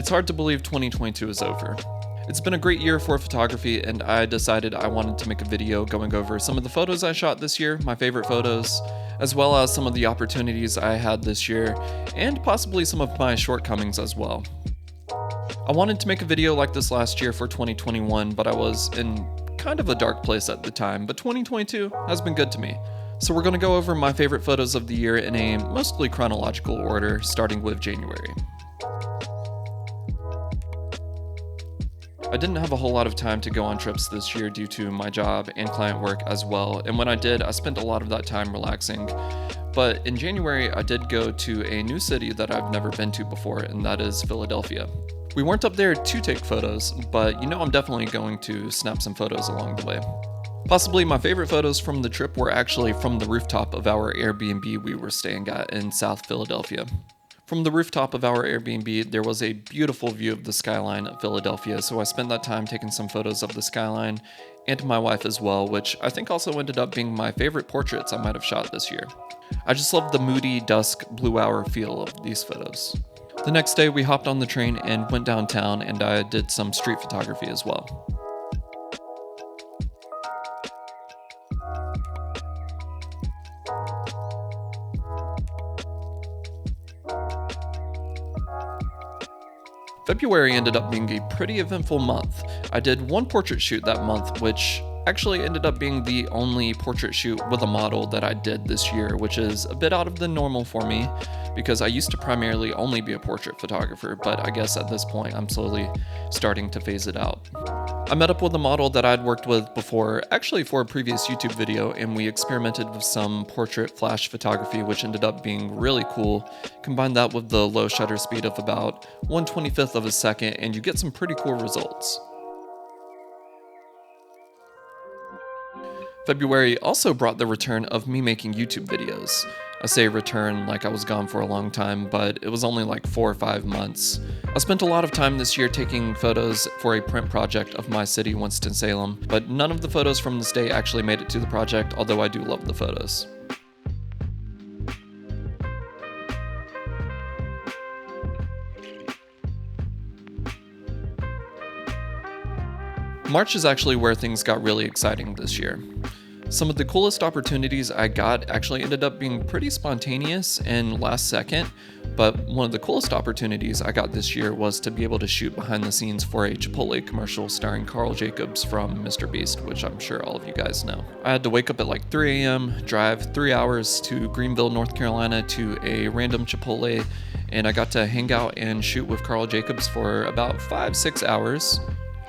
It's hard to believe 2022 is over. It's been a great year for photography, and I decided I wanted to make a video going over some of the photos I shot this year, my favorite photos, as well as some of the opportunities I had this year, and possibly some of my shortcomings as well. I wanted to make a video like this last year for 2021, but I was in kind of a dark place at the time, but 2022 has been good to me. So we're going to go over my favorite photos of the year in a mostly chronological order, starting with January. I didn't have a whole lot of time to go on trips this year due to my job and client work as well, and when I did, I spent a lot of that time relaxing. But in January, I did go to a new city that I've never been to before, and that is Philadelphia. We weren't up there to take photos, but I'm definitely going to snap some photos along the way. Possibly my favorite photos from the trip were actually from the rooftop of our Airbnb we were staying at in South Philadelphia. From the rooftop of our Airbnb, there was a beautiful view of the skyline of Philadelphia, so I spent that time taking some photos of the skyline and my wife as well, which I think also ended up being my favorite portraits I might have shot this year. I just love the moody, dusk, blue hour feel of these photos. The next day, we hopped on the train and went downtown, and I did some street photography as well. February ended up being a pretty eventful month. I did one portrait shoot that month, which actually ended up being the only portrait shoot with a model that I did this year, which is a bit out of the normal for me because I used to primarily only be a portrait photographer, but I guess at this point I'm slowly starting to phase it out. I met up with a model that I'd worked with before, actually for a previous YouTube video, and we experimented with some portrait flash photography, which ended up being really cool. Combine that with the low shutter speed of about 1/25th of a second, and you get some pretty cool results. February also brought the return of me making YouTube videos. I say return like I was gone for a long time, but it was only like 4 or 5 months. I spent a lot of time this year taking photos for a print project of my city, Winston-Salem, but none of the photos from this day actually made it to the project, although I do love the photos. March is actually where things got really exciting this year. Some of the coolest opportunities I got actually ended up being pretty spontaneous and last second, but one of the coolest opportunities I got this year was to be able to shoot behind the scenes for a Chipotle commercial starring Carl Jacobs from Mr. Beast, which I'm sure all of you guys know. I had to wake up at like 3 a.m., drive 3 hours to Greenville, North Carolina to a random Chipotle, and I got to hang out and shoot with Carl Jacobs for about 5-6 hours.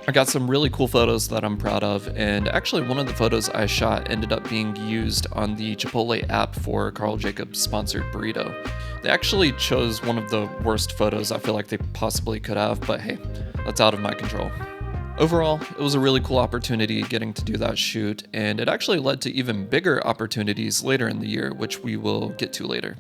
I got some really cool photos that I'm proud of, and actually one of the photos I shot ended up being used on the Chipotle app for Carl Jacobs' sponsored burrito. They actually chose one of the worst photos I feel like they possibly could have, but hey, that's out of my control. Overall, it was a really cool opportunity getting to do that shoot, and it actually led to even bigger opportunities later in the year, which we will get to later.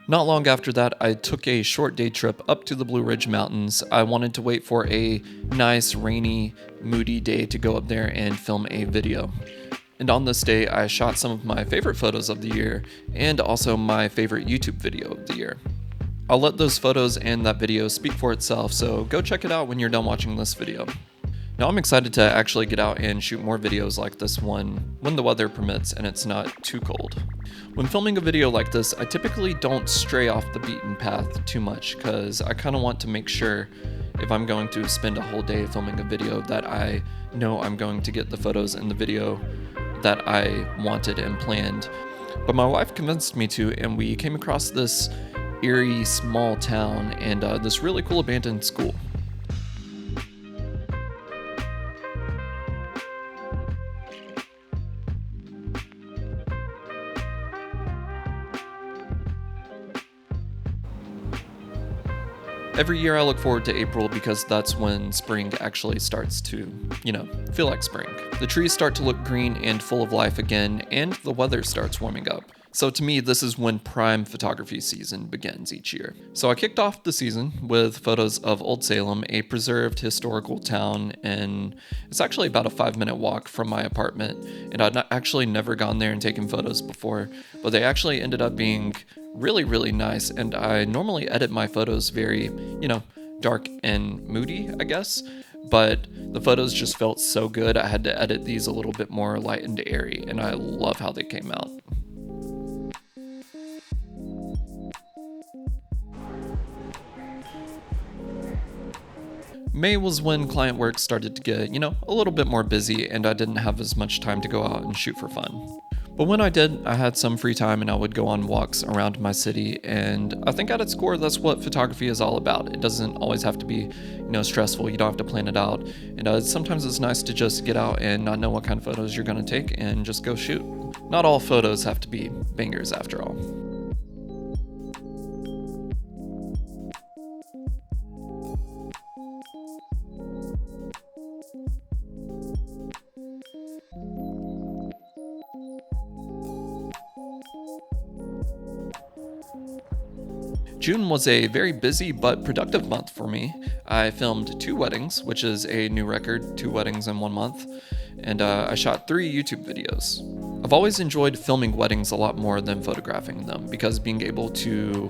Not long after that, I took a short day trip up to the Blue Ridge Mountains. I wanted to wait for a nice, rainy, moody day to go up there and film a video. And on this day, I shot some of my favorite photos of the year and also my favorite YouTube video of the year. I'll let those photos and that video speak for itself, so go check it out when you're done watching this video. Now I'm excited to actually get out and shoot more videos like this one when the weather permits and it's not too cold. When filming a video like this, I typically don't stray off the beaten path too much because I kind of want to make sure if I'm going to spend a whole day filming a video that I know I'm going to get the photos in the video that I wanted and planned. But my wife convinced me to, and we came across this eerie small town and this really cool abandoned school. Every year I look forward to April because that's when spring actually starts to, feel like spring. The trees start to look green and full of life again, and the weather starts warming up. So to me, this is when prime photography season begins each year. So I kicked off the season with photos of Old Salem, a preserved historical town, and it's actually about a 5-minute walk from my apartment. And I'd actually never gone there and taken photos before, but they actually ended up being really, really nice. And I normally edit my photos very, dark and moody, I guess, but the photos just felt so good. I had to edit these a little bit more light and airy, and I love how they came out. May was when client work started to get, a little bit more busy, and I didn't have as much time to go out and shoot for fun. But when I did, I had some free time and I would go on walks around my city, and I think at its core, that's what photography is all about. It doesn't always have to be, stressful. You don't have to plan it out. And sometimes it's nice to just get out and not know what kind of photos you're going to take and just go shoot. Not all photos have to be bangers after all. June was a very busy but productive month for me. I filmed 2 weddings, which is a new record, 2 weddings in 1 month, and I shot 3 YouTube videos. I've always enjoyed filming weddings a lot more than photographing them, because being able to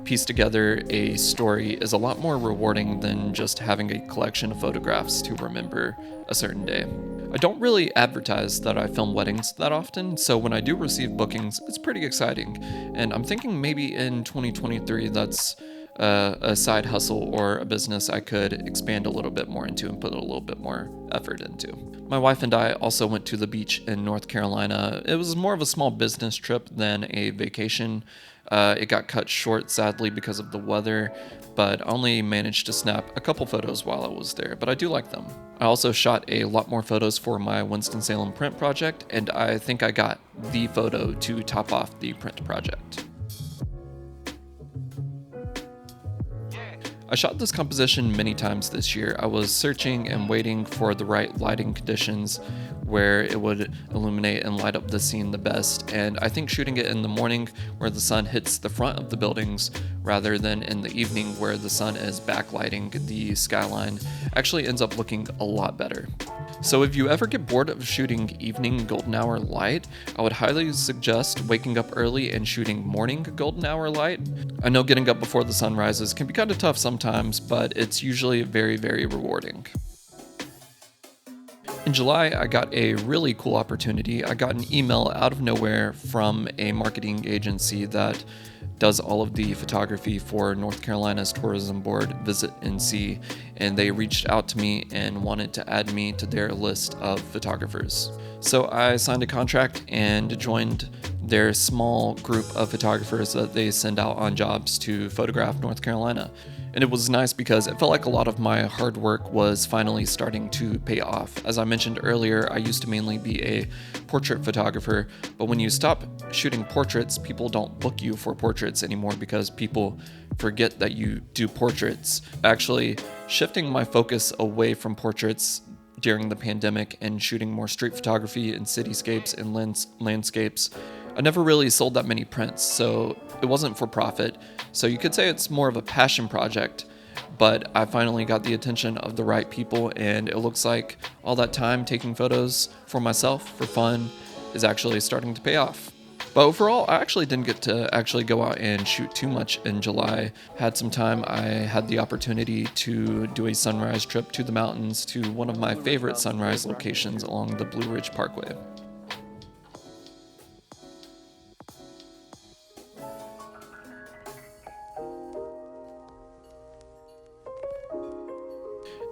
piece together a story is a lot more rewarding than just having a collection of photographs to remember a certain day. I don't really advertise that I film weddings that often, so when I do receive bookings, it's pretty exciting. And I'm thinking maybe in 2023 that's a side hustle or a business I could expand a little bit more into and put a little bit more effort into. My wife and I also went to the beach in North Carolina. It was more of a small business trip than a vacation. It got cut short, sadly, because of the weather, but I only managed to snap a couple photos while I was there, but I do like them. I also shot a lot more photos for my Winston-Salem print project, and I think I got the photo to top off the print project. I shot this composition many times this year. I was searching and waiting for the right lighting conditions where it would illuminate and light up the scene the best, and I think shooting it in the morning where the sun hits the front of the buildings rather than in the evening where the sun is backlighting the skyline actually ends up looking a lot better. So if you ever get bored of shooting evening golden hour light, I would highly suggest waking up early and shooting morning golden hour light. I know getting up before the sun rises can be kind of tough sometimes, but it's usually very, very rewarding. In July, I got a really cool opportunity. I got an email out of nowhere from a marketing agency that does all of the photography for North Carolina's tourism board, Visit NC, and they reached out to me and wanted to add me to their list of photographers. So I signed a contract and joined their small group of photographers that they send out on jobs to photograph North Carolina. And it was nice because it felt like a lot of my hard work was finally starting to pay off. As I mentioned earlier, I used to mainly be a portrait photographer, but when you stop shooting portraits, people don't book you for portraits anymore because people forget that you do portraits. Actually, shifting my focus away from portraits during the pandemic and shooting more street photography and cityscapes and landscapes, I never really sold that many prints, so it wasn't for profit. So you could say it's more of a passion project, but I finally got the attention of the right people, and it looks like all that time taking photos for myself for fun is actually starting to pay off. But overall, I actually didn't get to actually go out and shoot too much in July. Had some time. I had the opportunity to do a sunrise trip to the mountains to one of my favorite sunrise locations along the Blue Ridge Parkway.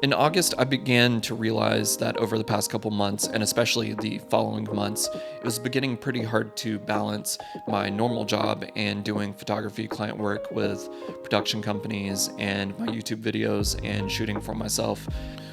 In August, I began to realize that over the past couple months, and especially the following months, it was beginning pretty hard to balance my normal job and doing photography client work with production companies and my YouTube videos and shooting for myself.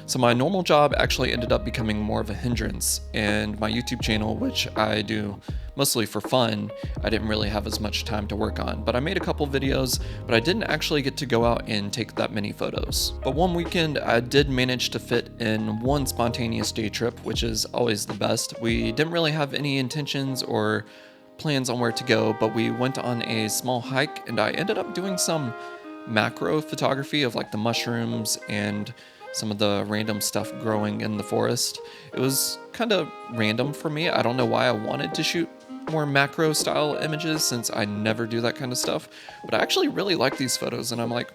So my normal job actually ended up becoming more of a hindrance, and my YouTube channel, which I do mostly for fun, I didn't really have as much time to work on. But I made a couple videos, but I didn't actually get to go out and take that many photos. But one weekend, I did manage to fit in one spontaneous day trip, which is always the best. We didn't really have any intentions or plans on where to go, but we went on a small hike, and I ended up doing some macro photography of like the mushrooms and some of the random stuff growing in the forest. It was kind of random for me. I don't know why I wanted to shoot more macro style images since I never do that kind of stuff, but I actually really like these photos, and I'm like,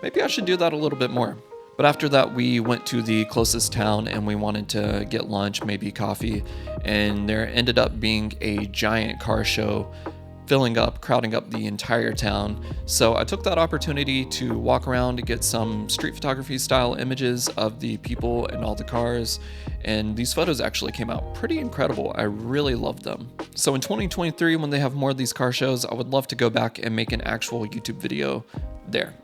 maybe I should do that a little bit more. But after that, we went to the closest town and we wanted to get lunch, maybe coffee, and there ended up being a giant car show crowding up the entire town. So I took that opportunity to walk around to get some street photography style images of the people and all the cars, and these photos actually came out pretty incredible. I really loved them. So in 2023, when they have more of these car shows, I would love to go back and make an actual YouTube video there.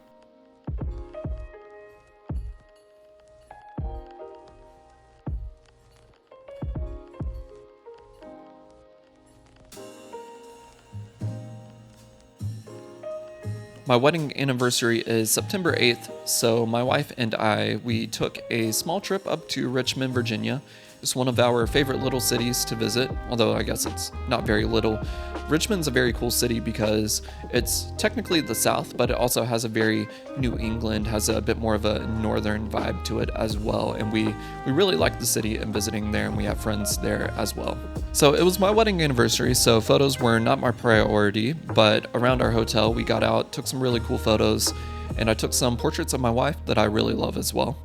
My wedding anniversary is September 8th, so my wife and we took a small trip up to Richmond, Virginia. It's one of our favorite little cities to visit, although I guess it's not very little. Richmond's a very cool city because it's technically the South, but it also has a very New England, has a bit more of a northern vibe to it as well. And we really like the city and visiting there, and we have friends there as well. So it was my wedding anniversary, so photos were not my priority, but around our hotel, we got out, took some really cool photos, and I took some portraits of my wife that I really love as well.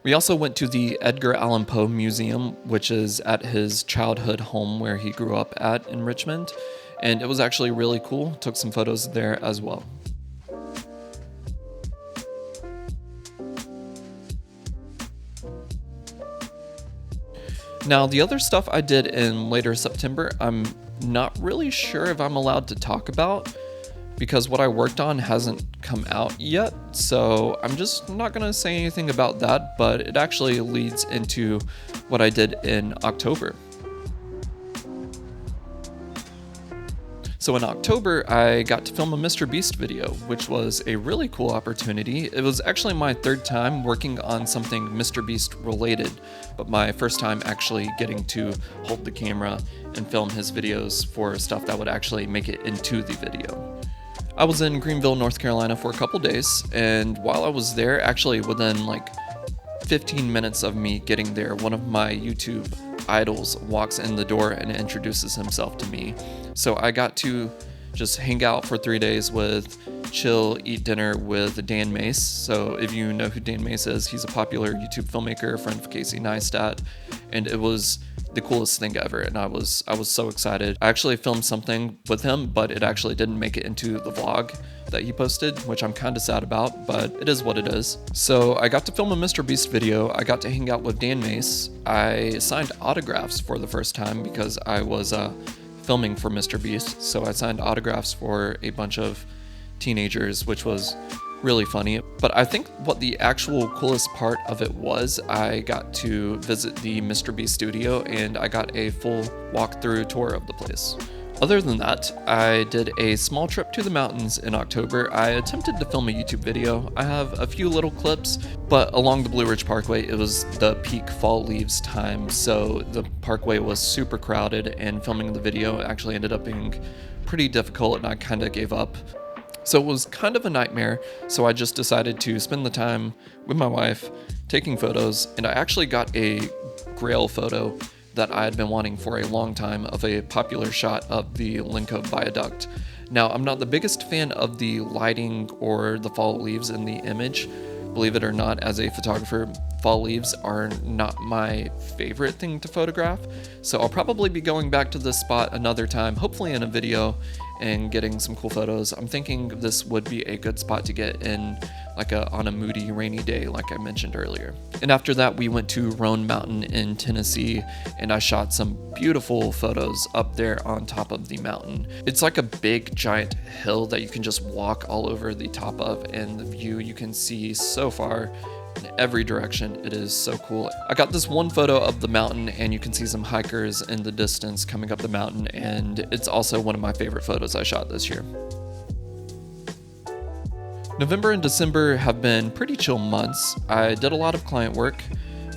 We also went to the Edgar Allan Poe Museum, which is at his childhood home where he grew up at in Richmond, and it was actually really cool. Took some photos there as well. Now, the other stuff I did in later September, I'm not really sure if I'm allowed to talk about, because what I worked on hasn't come out yet, so I'm just not gonna say anything about that, but it actually leads into what I did in October. So in October, I got to film a Mr. Beast video, which was a really cool opportunity. It was actually my third time working on something Mr. Beast related, but my first time actually getting to hold the camera and film his videos for stuff that would actually make it into the video. I was in Greenville, North Carolina for a couple days, and while I was there, actually within like 15 minutes of me getting there, one of my YouTube idols walks in the door and introduces himself to me. So I got to just hang out for 3 days eat dinner with Dan Mace. So if you know who Dan Mace is, he's a popular YouTube filmmaker, a friend of Casey Neistat, and it was the coolest thing ever, and I was so excited. I actually filmed something with him, but it actually didn't make it into the vlog that he posted, which I'm kind of sad about, but it is what it is. So I got to film a Mr. Beast video. I got to hang out with Dan Mace. I signed autographs for the first time because I was filming for Mr. Beast, so I signed autographs for a bunch of teenagers, which was really funny. But I think what the actual coolest part of it was, I got to visit the Mr. Beast studio and I got a full walkthrough tour of the place. Other than that, I did a small trip to the mountains in October. I attempted to film a YouTube video. I have a few little clips, but along the Blue Ridge Parkway, it was the peak fall leaves time, so the parkway was super crowded, and filming the video actually ended up being pretty difficult, and I kind of gave up. So it was kind of a nightmare, so I just decided to spend the time with my wife taking photos, and I actually got a grail photo that I had been wanting for a long time of a popular shot of the Lincoln Viaduct. Now, I'm not the biggest fan of the lighting or the fall leaves in the image. Believe it or not, as a photographer, fall leaves are not my favorite thing to photograph, so I'll probably be going back to this spot another time, hopefully in a video, and getting some cool photos. I'm thinking this would be a good spot to get in on a moody, rainy day like I mentioned earlier. And after that, we went to Roan Mountain in Tennessee, and I shot some beautiful photos up there on top of the mountain. It's like a big giant hill that you can just walk all over the top of, and the view you can see so far in every direction. It is so cool. I got this one photo of the mountain, and you can see some hikers in the distance coming up the mountain, and it's also one of my favorite photos I shot this year. November and December have been pretty chill months. I did a lot of client work,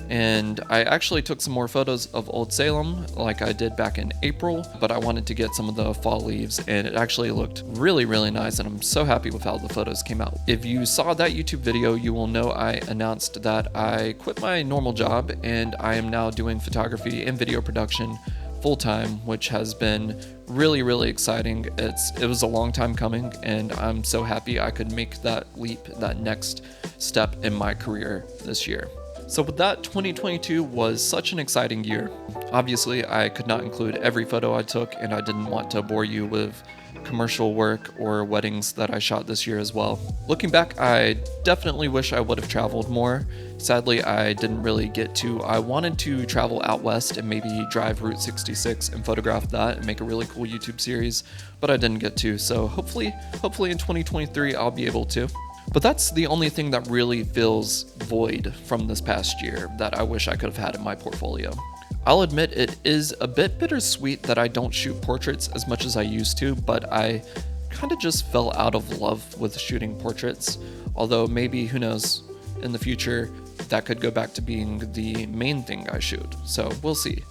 And I actually took some more photos of Old Salem like I did back in April, but I wanted to get some of the fall leaves, and it actually looked really, really nice, and I'm so happy with how the photos came out. If you saw that YouTube video, you will know I announced that I quit my normal job and I am now doing photography and video production full-time, which has been really, really exciting. It was a long time coming, and I'm so happy I could make that leap, that next step in my career this year. So with that, 2022 was such an exciting year. Obviously, I could not include every photo I took, and I didn't want to bore you with commercial work or weddings that I shot this year as well. Looking back, I definitely wish I would have traveled more. Sadly, I didn't really get to. I wanted to travel out west and maybe drive Route 66 and photograph that and make a really cool YouTube series, but I didn't get to. So hopefully in 2023, I'll be able to. But that's the only thing that really feels void from this past year that I wish I could have had in my portfolio. I'll admit it is a bit bittersweet that I don't shoot portraits as much as I used to, but I kind of just fell out of love with shooting portraits. Although maybe, who knows, in the future that could go back to being the main thing I shoot. So we'll see.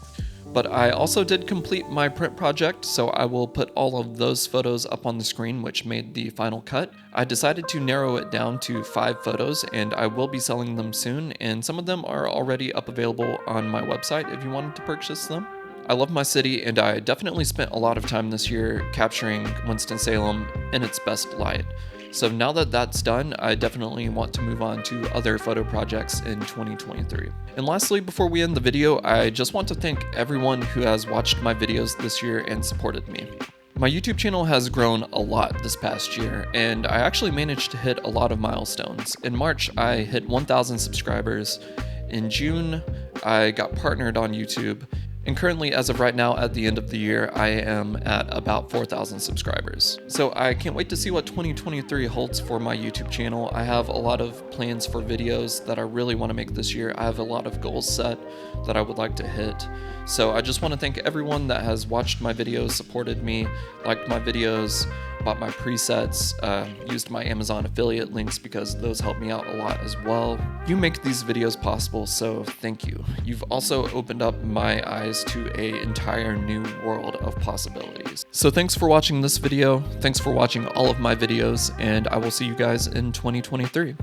But I also did complete my print project, so I will put all of those photos up on the screen, which made the final cut. I decided to narrow it down to 5 photos, and I will be selling them soon, and some of them are already up available on my website if you wanted to purchase them. I love my city, and I definitely spent a lot of time this year capturing Winston-Salem in its best light. So now that that's done, I definitely want to move on to other photo projects in 2023. And lastly, before we end the video, I just want to thank everyone who has watched my videos this year and supported me. My YouTube channel has grown a lot this past year, and I actually managed to hit a lot of milestones. In March, I hit 1,000 subscribers. In June, I got partnered on YouTube. And currently, as of right now, at the end of the year, I am at about 4,000 subscribers. So I can't wait to see what 2023 holds for my YouTube channel. I have a lot of plans for videos that I really want to make this year. I have a lot of goals set that I would like to hit. So I just want to thank everyone that has watched my videos, supported me, liked my videos, bought my presets, used my Amazon affiliate links because those help me out a lot as well. You make these videos possible, so thank you. You've also opened up my eyes to an entire new world of possibilities. So thanks for watching this video, thanks for watching all of my videos, and I will see you guys in 2023.